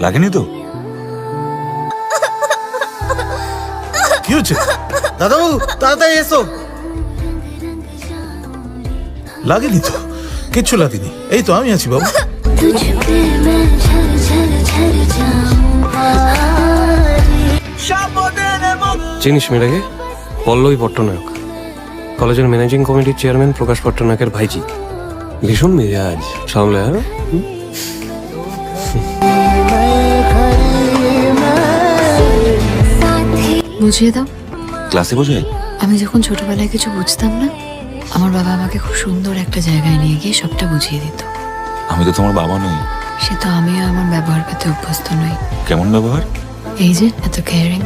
লাগেনি তো? কি হচ্ছে? দাদাবাবু তাড়াতাড়ি এসো। লাগেনি তো, কিচ্ছু লাগেনি। এই তো আমি আছি বাবু। চিনিস মেয়েটাকে? পল্লবী পট্টনায়ক, কলেজের ম্যানেজিং কমিটির চেয়ারম্যান প্রকাশ পট্টনায়কের ভাইজি। ভীষণ মেজাজ সামলে। হ্যাঁ, বুঝিয়ে দাও। ক্লাসে বোঝাই? আমি যখন ছোটবেলায় কিছু বুঝতাম না, আমার বাবা আমাকে খুব সুন্দর একটা জায়গায় নিয়ে গিয়ে সবটা বুঝিয়ে দিত। আমি তো তোমার বাবা নই। সে তো আমিও আমার ব্যবহার পেতে অভ্যস্ত নই। কেমন ব্যবহার? এই যে এত কেয়ারিং।